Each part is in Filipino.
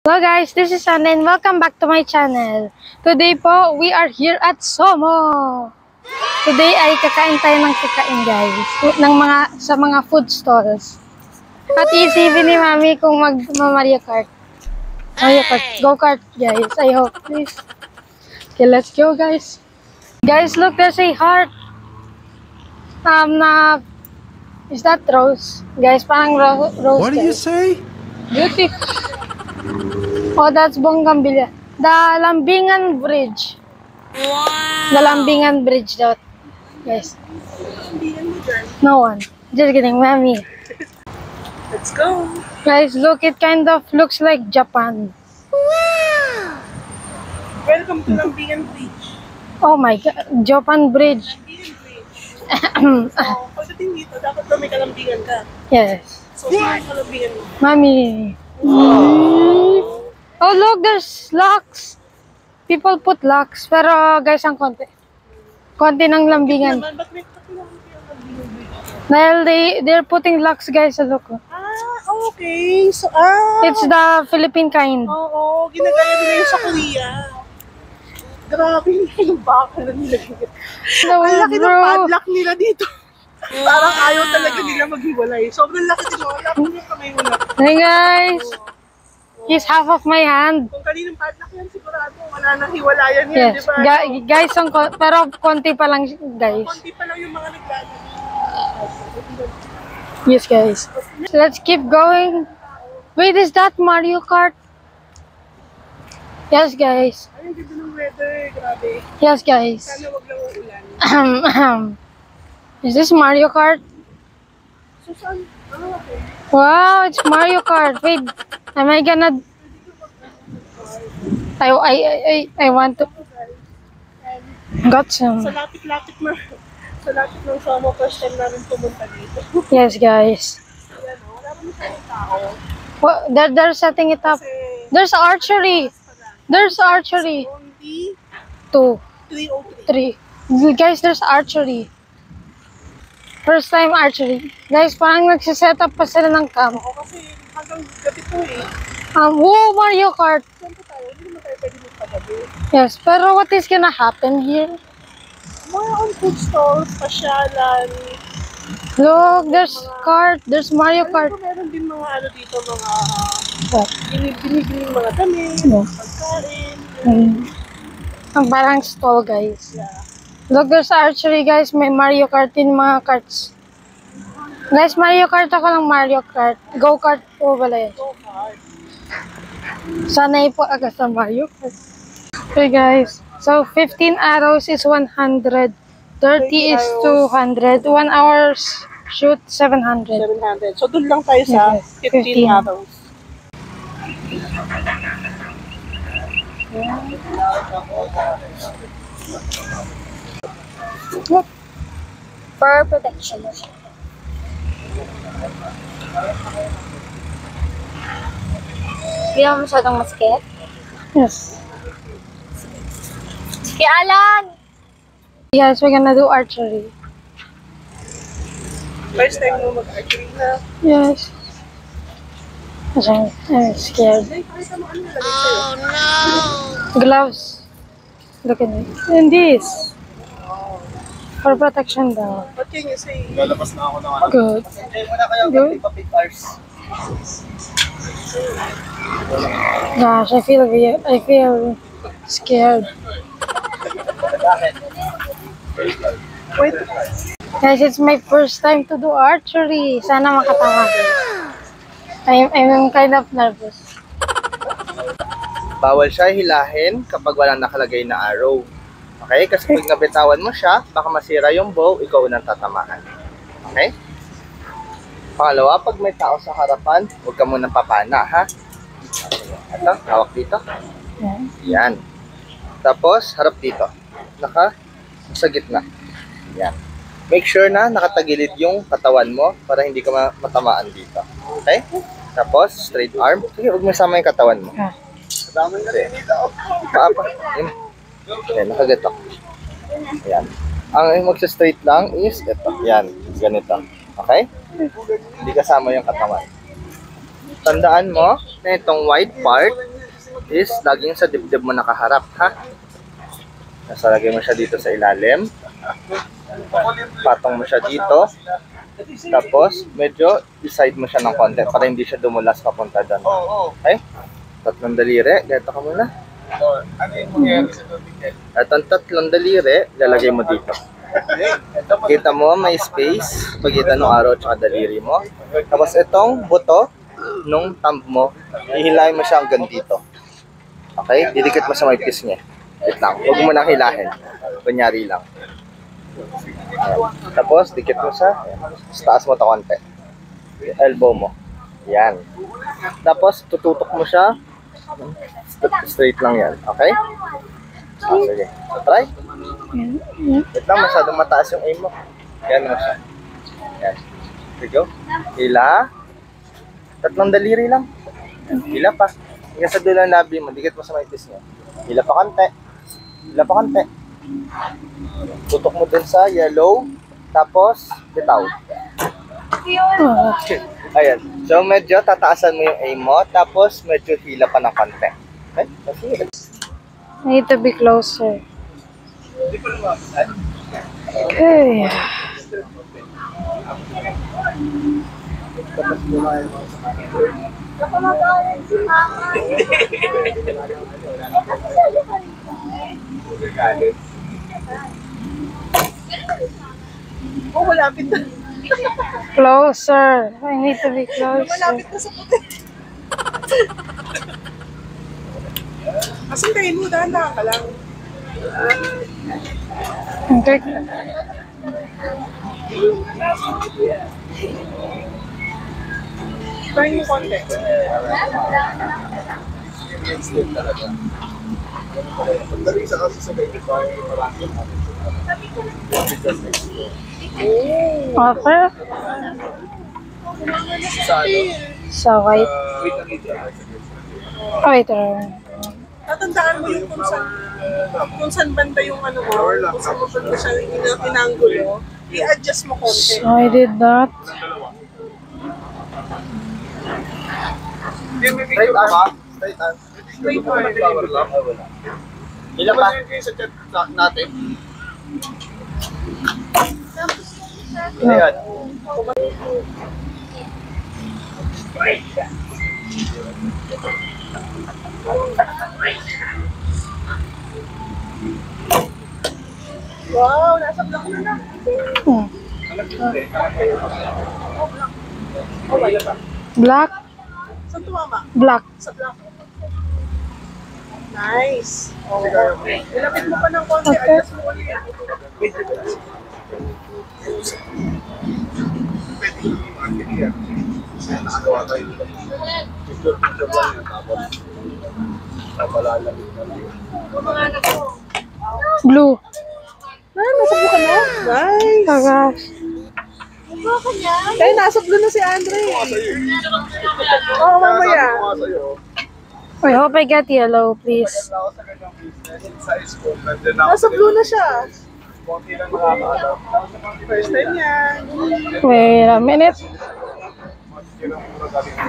Hello guys, this is Anna and welcome back to my channel. Today po, we are here at Somo. Today ay kakain tayo ng kakain guys, sa mga food stalls. At iisipin ni Mami kung mag-Mario Kart. Mario Kart, go-kart guys, I hope please. Okay, let's go guys. Guys, look, there's a heart. Is that rose? Guys, parang rose. What did you say? Beauty. Oh, that's Bonggambilya. The Lambingan Bridge. Wow. The Lambingan Bridge, that. Guys. No one. Just kidding, Mami. Let's go. Guys, look, it kind of looks like Japan. Wow. Welcome to Lambingan Bridge. Oh my God, Japan Bridge. Lambingan Bridge. So, pagdating dito, dapat ba may kalambingan ka? Yes. So, saan yung kalambingan mo? Mami. Oh, look, there's locks. People put locks. Pero, guys, ang konti. Konti ng lambingan. Naman, ba't may lambingan bridge? Dahil they're putting locks, guys. Look. Okay. So, It's the Philippine kind. Oo, ginagaya nila yung sa Korea. Grabe yung baka na nila. No, Ang laki ng bro. padlock nila dito. Parang ayaw talaga nila maghiwalay. Sobrang laki dito. Laki yung kamay mo na. Hey, guys. He's half of my hand. Kung kaninang padlock yan, sigurado wala nang hiwalayan yan, Yes. di ba? Guys, pero konti pa lang, guys. Konti pa lang yung mga naglalaro. Yes, guys. So let's keep going. Wait, is that Mario Kart? Yes, guys. Ay, ang ganda ng weather. Grabe. Yes, guys. Sana wag lang uulan. Is this Mario Kart? So, saan? Okay. Wow, it's Mario Kart. Wait, am I gonna? I want to. Got some. Sa lapit-lapit na. Sa lapit ng Somo, first time namin pumunta dito. Yes, guys. Ayan, wala pa masyadong tao. Well, they're setting it up. Kasi, There's archery. There's archery. only 2, 3:03. 3. Guys, there's archery. First time archery. Guys, parang nagsiset up pa sila ng camp. Oo, kasi hanggang gabi po eh. Whoa, Mario Kart. Saan po tayo? Hindi naman tayo pwede magpagabi. Yes, pero what is gonna happen here? Mga on food stalls, pasyalan. Look, there's kart. There's Mario Kart. Pero meron din mga ano dito, mga What? binibili mga damit, No. pagkain. Ang parang stall, guys. Yeah. Look, there's archery, guys. May Mario Kart din mga karts. Guys, Mario Kart ako ng Mario Kart. Go-kart po pala yun. So hard. Sanay po agad sa Mario Kart. Okay, guys. So, 15 arrows is 100. 30 is 200. 1 hour shoot, 700. 700. So doon lang tayo sa Yes, 15 arrows. For protection. Hindi naman masyadong maskit. Yes. Sige, Alan! Yes, we're gonna do archery. First time mo mag-archery na. Yes. I'm scared. Ay, pakita mo ano nalagay sa'yo. Gloves. Look at it. And this. For protection daw. What can you say? Lalabas na ako ng Good. Enjoy mo na kayo Good. ng papit hours. Gosh, I feel scared. Wait. Guys, it's my first time to do archery. Sana makatama ko. I'm kind of nervous. Bawal siya hilahin kapag walang nakalagay na arrow. Okay? Kasi pag nabitawan mo siya, baka masira yung bow, ikaw unang tatamaan. Okay? Pangalawa, pag may tao sa harapan, huwag ka munang papana, ha? Ito, hawak dito. Yan. Tapos, harap dito. Sa gitna. Yan. Make sure na nakatagilid yung katawan mo para hindi ka matamaan dito. Okay? Tapos, straight arm. Sige, huwag mo sama yung katawan mo. Kasama na rin dito. Paapa. Yan, nakagat ako. Yan. Ang magsa-straight lang is ito. Yan, ganito. Okay? Hindi kasama yung katawan. Tandaan mo na itong white part is laging sa dibdib mo nakaharap, ha? Nasa lagay mo siya dito sa ilalim. Patong mo siya dito. Tapos, medyo i-side mo siya ng konti para hindi siya dumulas papunta doon. Okay? Tatlong daliri. Ganito ka muna. At ang tatlong daliri, lalagay mo dito. Kita mo, may space pagitan ng araw at daliri mo. Tapos itong buto nung thumb mo, hihilahin mo siya hanggang dito. Okay? Didikit mo sa may piece niya. Wait lang. Huwag mo nang hilahin. Kunyari lang. Ayan. Tapos, dikit mo siya. Taas mo ito konti. Elbow mo. Yan. Tapos, tututok mo siya. Straight lang yan. Okay? Sige. Try. Wait lang, masyadong mataas yung aim mo. Yan mo siya. Yan. Sige. Hila. Tatlong daliri lang. Hila pa. Hanggang sa dulo ng labi mo. Dikit mo sa may piece niya. Hila pa konti. Hila pa konti. Tutok mo dun sa yellow. Tapos, bitaw. Ayan. So, medyo tataasan mo yung aim mo. Tapos, medyo hila pa ng konti. Okay? Sige. I need to be closer. Okay. Oh, malapit na. Closer. I need to be closer. Malapit na sa puti. Kasi kayo mo, dahan-dahan ka lang. Okay. Try mo konti. Okay. So, wait. Oh, wait. Tatandaan mo yung kung saan banda yung ano mo, kung saan mo banda siya inanggulo, i-adjust mo konti. So, I did that. Straight arm. Straight arm. Straight arm. Hila pa. Sa chat natin. Ayan. Wow, nasa block na na. Black. Saan tumama? Black. Sa block. Nice. Ilapit mo pa ng konti, Okay. adjust mo ulit. Blue. Nasa blue ka na? Nice. Oh gosh. Eh, nasa blue na si Andre. Oo, mamaya. I hope I get yellow, please. Nasa blue na siya. First time yan. Wait a minute.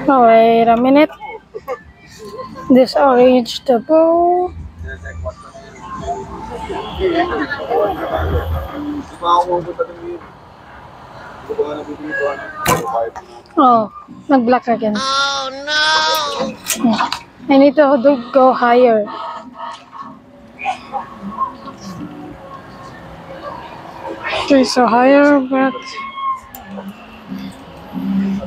Oh, wait a minute. This orange the bow. Oh, nag-black again. Oh no! I need to go higher. Okay, so higher, but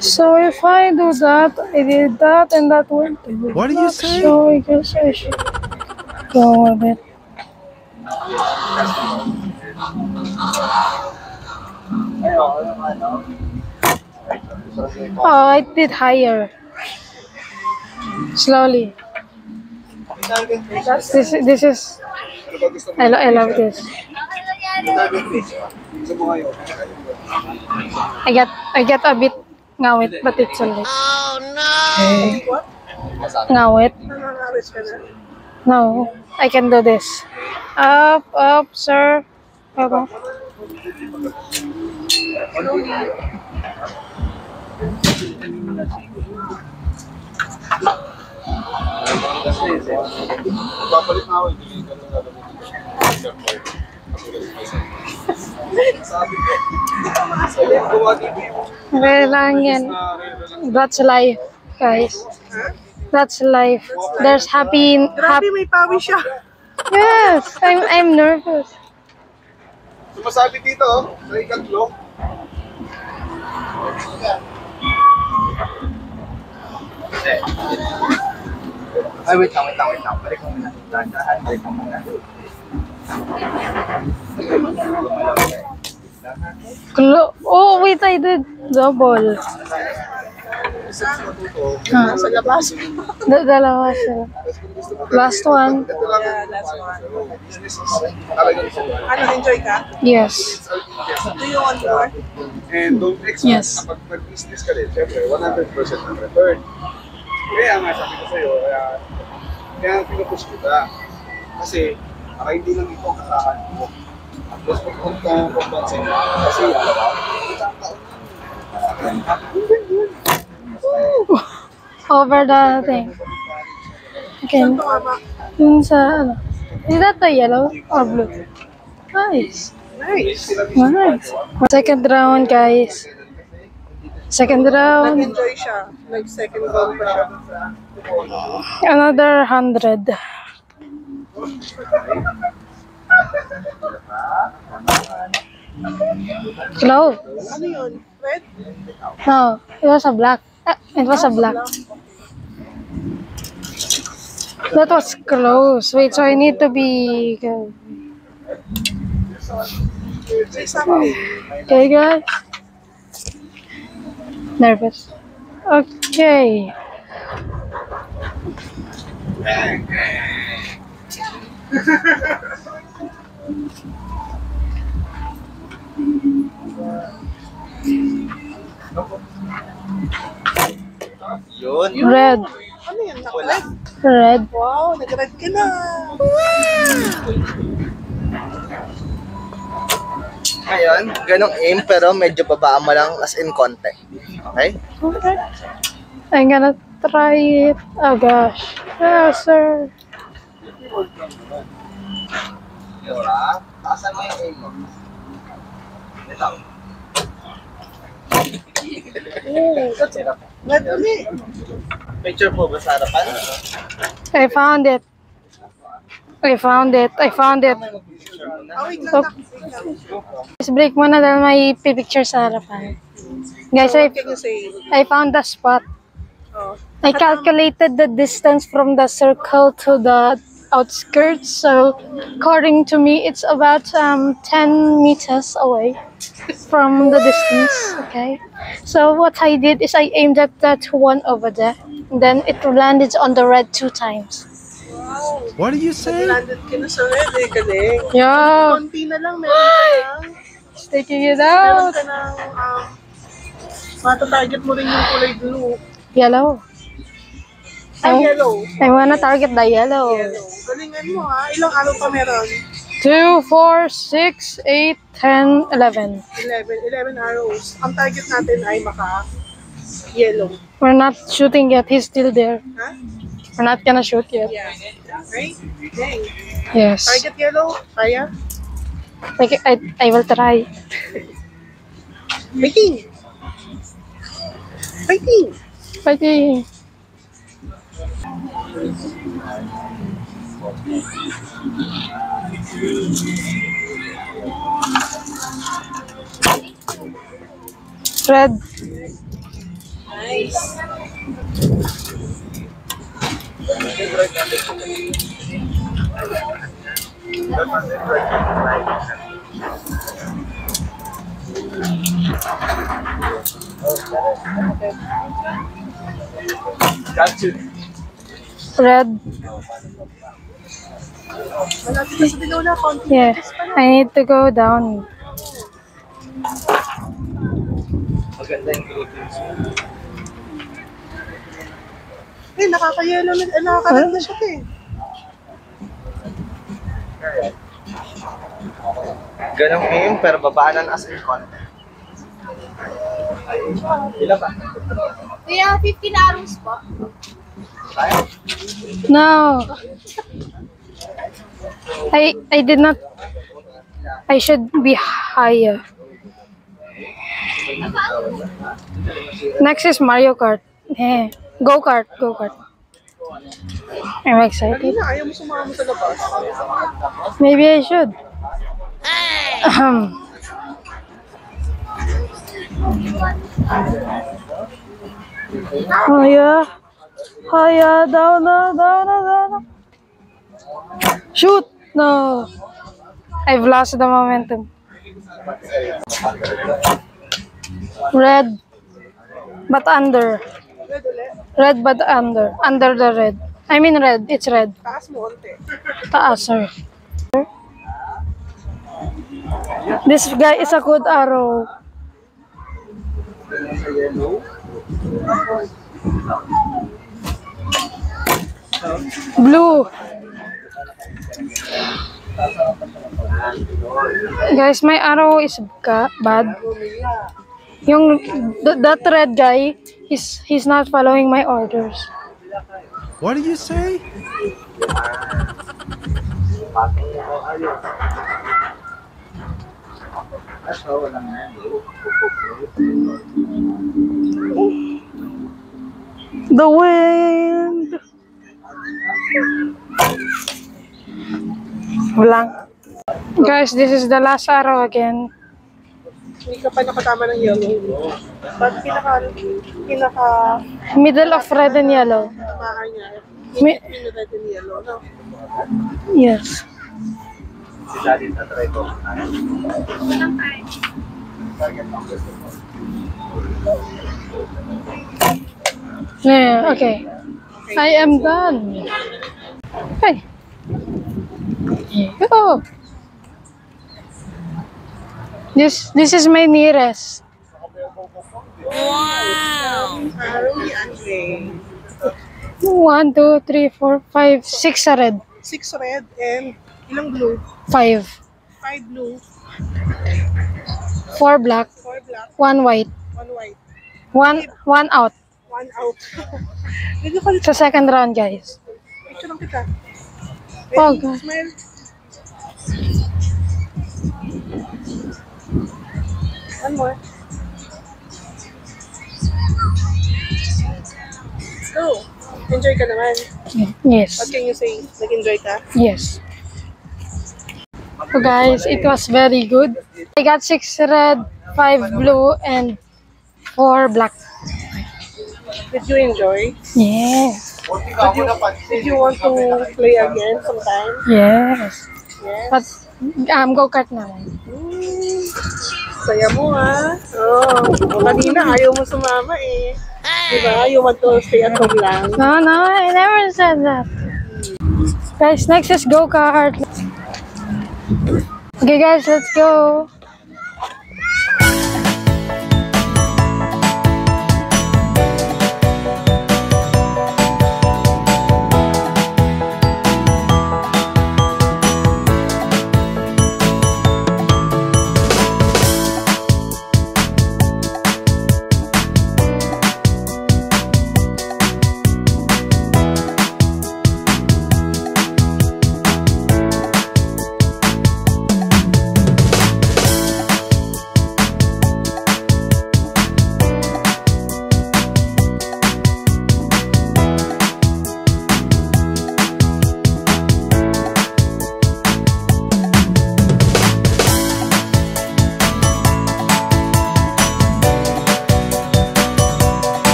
so if I do that, I did that, and that went. What do you say? So I guess I should go with it. Oh, I did higher. Slowly. This is. I love this. I get a bit ngawit, but it's alright. Oh no! Ngawit. Nangangaris ka na. No, I can do this. Up, sir. Okay. Papalit na ako, hindi ka na sabi ko, Rare lang yan. That's life, guys. That's life. There's happy. Grabe, may pawis siya. Yes, I'm nervous. sumasabi dito, sa ikatlo. Ay, wait lang. Balik mo muna. Balik mo muna. Oh, wait, I did double. Sa labas. Dalawa siya. Last one. Ito lang. Yeah, last one. Talagang isa. Ano, enjoy ka? Yes. Do you want more? And don't expect Yes. kapag mag-business ka rin, syempre, 100% ng return. Kaya nga sabi ko sa'yo, kaya pinupush kita. Kasi, para hindi lang ito ang kasahan mo. At mas pagpunta mo, kasi isang taon Over the thing. Okay. Ito nga ba? Dun sa ano. Is that the yellow or blue? Nice. Nice. Nice. Second round, guys. Second round. Nag-enjoy siya. Like second round pa siya. Another 100. Close. Ano yun? Red? No, it was a black. It was a black. That was close. Wait, so I need to be good. Say something. Okay, guys. Nervous. Okay. Yun. Red. Ano yan? Red? Red. Wow, nag-red ka na. Ngayon, ganong aim pero medyo babaan mo lang as in konti. Okay? Okay. I'm gonna try it. Oh gosh. Yes, sir. Diba? Taasan mo yung aim mo. Ito. Red ulit. Picture po ba sa harapan? I found it. I found it. I found it. Ah, wait lang. Oh. Please break muna dahil may picture sa harapan. Guys, What can you say? I found the spot. Oh. I calculated the distance from the circle to the outskirts. So, according to me, it's about 10 meters away from the distance. Okay. So, what I did is I aimed at that one over there. And then it landed on the red 2 times. Wow. What do you say? Landed ka na sa red eh. Galing. Yeah. Konti na lang. Meron ka lang. Taking it Meron out. ka ng mata-target mo rin yung kulay blue. Yellow. Ay, yellow. I wanna target the yellow. Yellow. Galingan mo ha. Ilang araw pa meron? 2, 4, 6, 8, 10, 11. 11 arrows. Ang target natin ay maka-yellow. We're not shooting yet. He's still there. Ha? We're not gonna shoot yet. Yeah. Right? Dang. Yes. Target yellow. Kaya? I will try. Fighting! Fighting! Fighting. Red. Nice. Got you. Red. Malapit na sa Binola. Konti. Yeah. I need to go down. Maganda yung Philippines. Eh, nakaka-yellow na. Nakaka-red na siya eh. Ganong aim pero babaanan as in konti. Ilan ba? Kuya, 15 arrows po. No. I did not. I should be higher. Next is Mario Kart. Go-kart. I'm excited. Kanina, ayaw mo sumama sa labas. Maybe I should. Higher, down. Shoot! No. I've lost the momentum. Red, but under. Red, but under. Under the red. I mean red. It's red. Taas mo, onte. Taas, sir. This guy is a good arrow. Blue. Guys, my arrow is bad. Yung that red guy, he's not following my orders. What did you say? The wind. Blank. Guys, this is the last arrow again. Hindi ka pa nakatama ng yellow. Ba't pinaka Middle of red and yellow. tamaan niya? Mi- Hindi red and yellow, no? Yes. Yeah, okay. I am done. Okay. Here you go. This is my nearest. Arrow ni Andre. 1, 2, 3, 4, 5, 6 red. 6 red and ilang blue? 5. 5 blue, 4 black. 4 black, 1 white. 1 white, 1 out. 1 out. Medyo kalit. Sa second round, guys. Picture lang kita. Oh, Ready? God. Smile. One more. Let's go. Enjoy ka naman. Yes. What can you say? Nag-enjoy ka? Yes. So guys, it was very good. I got 6 red, 5 blue, and 4 black. Did you enjoy? Yes. Did you want to play again sometime? Yes. Yes. But go-kart naman. Saya mo kanina ayaw mo sumama eh. Diba? You want to stay at home lang. No, I never said that. Guys, next is go-kart. Okay guys, let's go.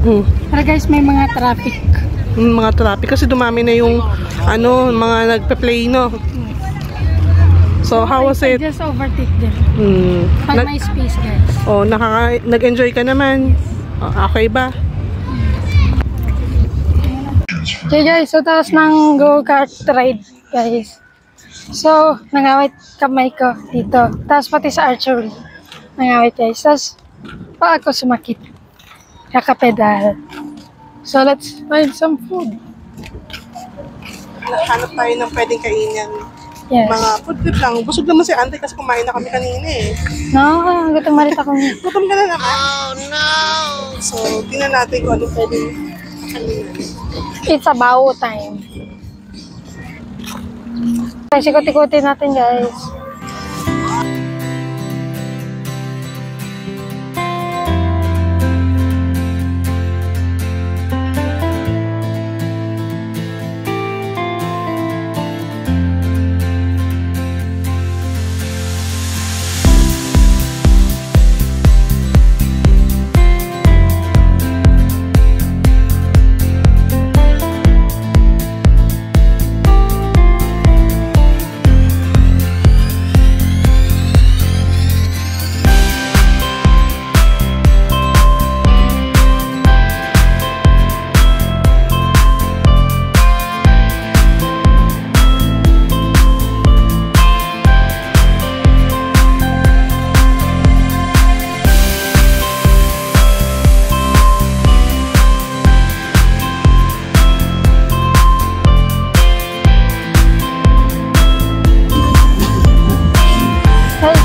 Pero guys, may mga traffic. Mga traffic kasi dumami na yung mga nagpe-play, no? So how was I it? just overtake them. Find Nag- my space, guys. Nag-enjoy ka naman? Okay ba? Okay guys, so tapos ng go-kart ride, guys. So, nangawit kamay ko dito. Tapos pati sa archery. Nangawit guys. Tapos, pa ako sumakit. Kakapedal. So, let's find some food. Hanap tayo ng pwedeng kainin. Yes. Mga food trip lang. Busog naman si Ante kasi kumain na kami kanina eh. No, gutom malit ako. Gutom ka na naman. Oh no! So, tingnan natin kung ano pwedeng kainin. It's about time. Guys, ikot-ikotin natin guys.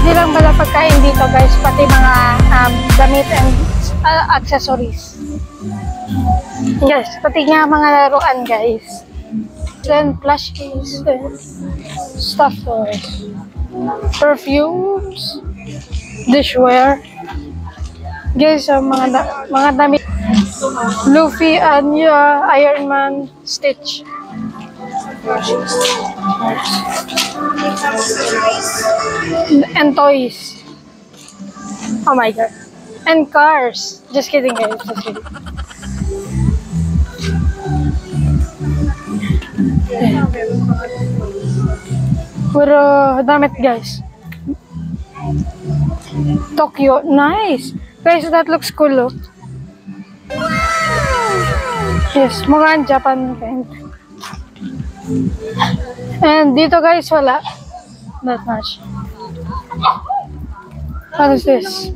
Hindi lang pala pagkain dito guys, pati mga damit and accessories. Yes, pati nga mga laruan guys. Then plushies and stuff toys. Perfumes, dishware. Guys, mga damit. Luffy and Iron Man, Stitch. And toys. Oh my god. And cars. Just kidding guys. Just kidding. Puro damit guys. Tokyo. Nice. Guys, that looks cool. Look. Yes, mukhang Japan kind. And dito guys, wala. Not much. What is this?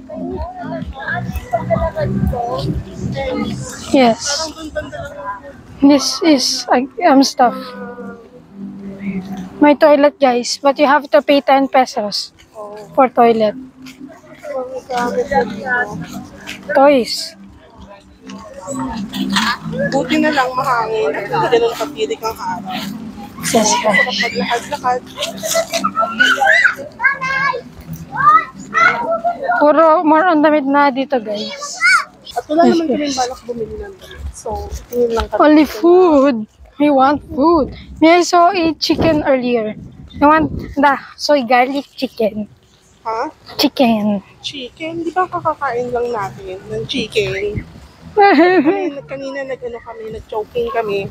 Yes. This is stuff. My toilet guys, but you have to pay 10 pesos for toilet. Toys. Buti na lang mahangin at hindi ganun kapirik ang araw. Yes, guys. Paglakad-lakad. Puro more on damit na dito guys. At wala naman kami balak bumili ng damit. So, tingin lang kami. Only food. We want food. May I saw a chicken earlier. I want the soy garlic chicken. Ha? Chicken. Chicken? Di ba kakakain lang natin ng chicken? Kanina nag-choking kami.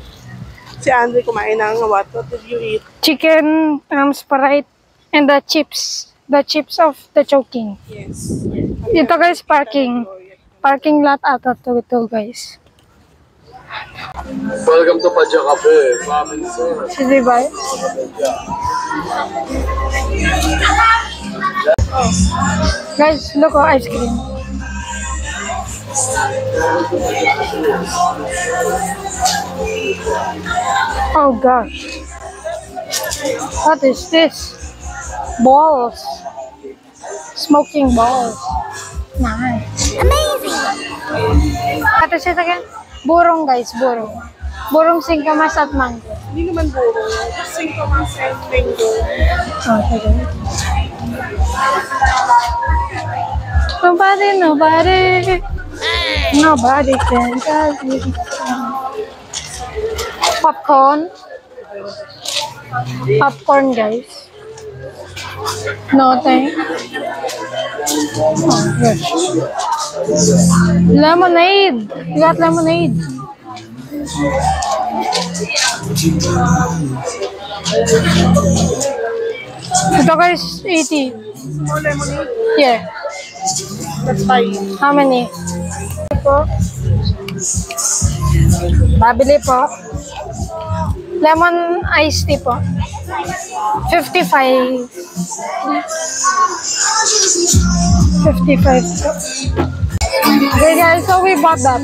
Si Andre kumain ng what did you eat? Chicken, Sprite, and the chips. The chips of the choking. Yes. Ito guys, parking. Parking lot ata to guys. Welcome to Padya Cafe, Province. Si Diba? Guys, look oh, ice cream. Oh gosh. What is this? Balls. Smoking balls. Nice. Amazing. What is it again? Burong guys, burong. Burong singkamas at mango. Hindi naman buro. Just singkamas and mango. Okay. Nobody can touch me. Popcorn. Popcorn guys. No thank. Oh gosh. Lemonade. You got lemonade. Ito guys, 80. Small lemonade. Yeah. Let's buy. How many? Babili po. Lemon iced tea po. 55. 55. Okay guys, so we bought that.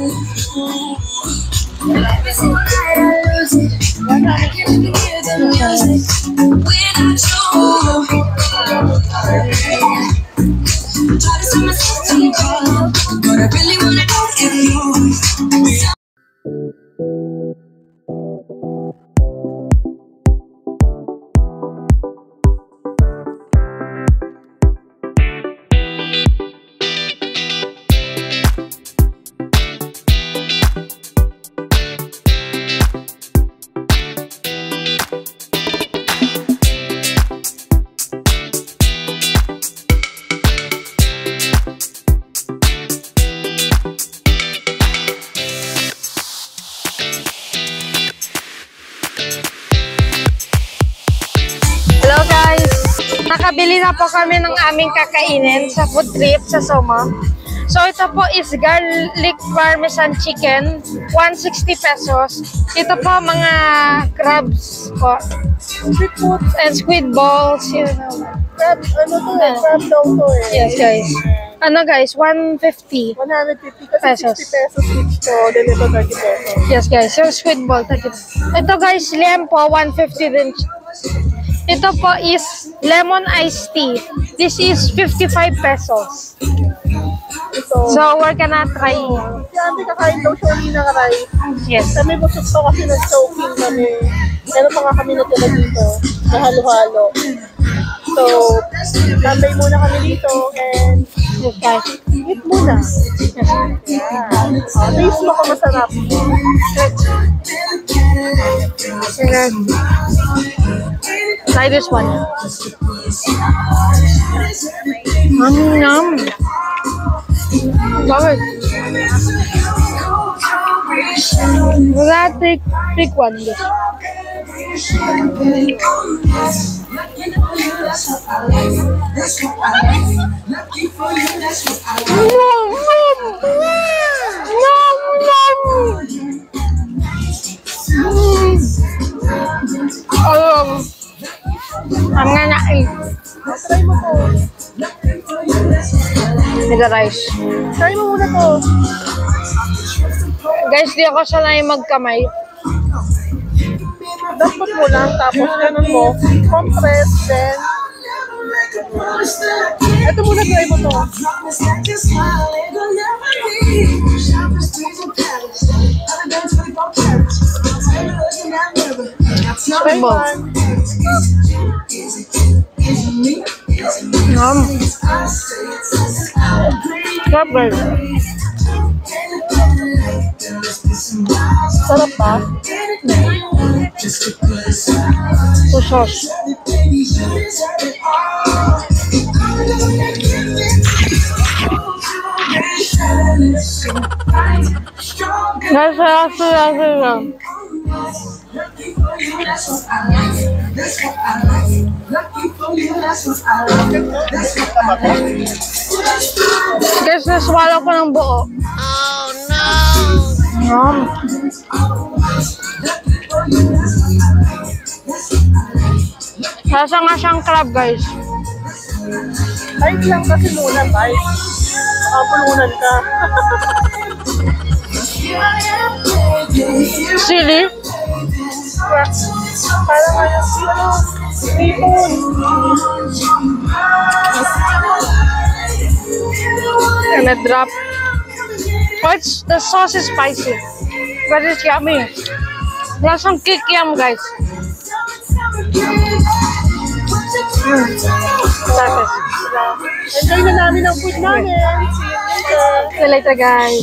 Nakabili na po kami ng aming kakainin sa food trip sa Somo. So ito po is garlic parmesan chicken, 160 pesos. Ito po mga crabs po. And squid balls. You know. Crab, ano to eh? Crab daw to eh. Yes guys. Ano guys, 150. 150 kasi Pesos. 60 pesos each to. Then ito 30 pesos. Yes guys, yung squid ball. Ito guys, lempo, 150 din. Ito po is lemon iced tea. This is 55 pesos. Ito. So, we're gonna try. Si Ate kakain daw siya uli ng rice. Yes. Kami busog to kasi nag-choking kami. Meron pa nga kami natira dito. Na halo-halo. So, tambay muna kami dito and Yes, guys. eat muna. Yeah. Taste mo kung masarap. Try this one. Yum. Love it. We're gonna take one. I'm gonna eat. Try mo to. With the rice. Try mo muna to. Guys, di ako sanay magkamay. Dapat mo lang, tapos ganun mo. Compress, then ito muna, try mo to. Try Mo. one. Sarap guys. Sarap ba? So sauce. Nasa lang. Guys, naswallow ko ng buo. Oh no! Lasa nga siyang crab, guys. Bite lang kasi muna, bite. Makapulunan ka. Sili. Parang ano, seafood. And a drop. Oh, the sauce is spicy. But it's yummy. Lasang kikiam, guys. Perfect. Enjoy na namin ang food namin. See you later, guys.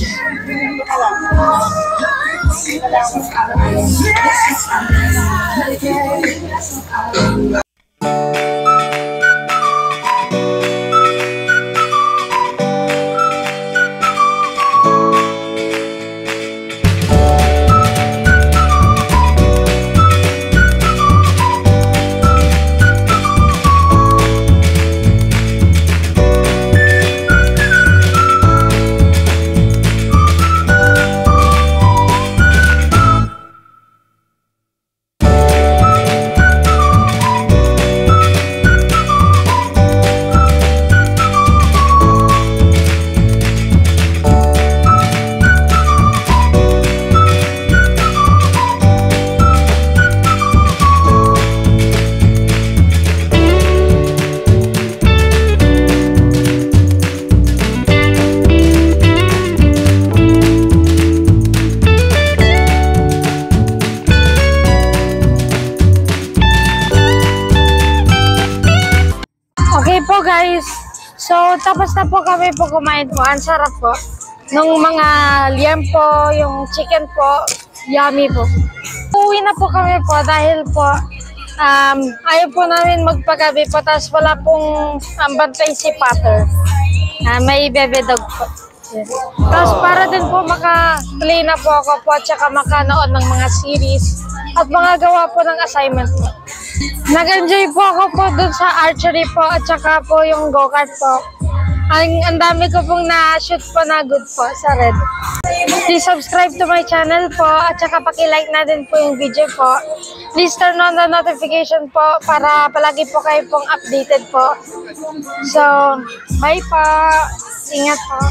Pagkatapos na po kami po kumain po, ang sarap po. Nung mga liempo, yung chicken po, yummy po. Uwi na po kami po dahil po ayaw po namin magpagabi po, tapos wala pong bantay si Pater. May bebe dog po. Yes. Tapos para din po maka-play na po ako po at saka makanood ng mga series at mga gawa po ng assignment po. Nag-enjoy po ako po dun sa archery po at saka po yung go-kart po. Ang dami ko pong na-shoot po na good po sa red. Please subscribe to my channel po at saka paki-like na din po yung video po. Please turn on the notification po para palagi po kayo pong updated po. So, bye po. Ingat po.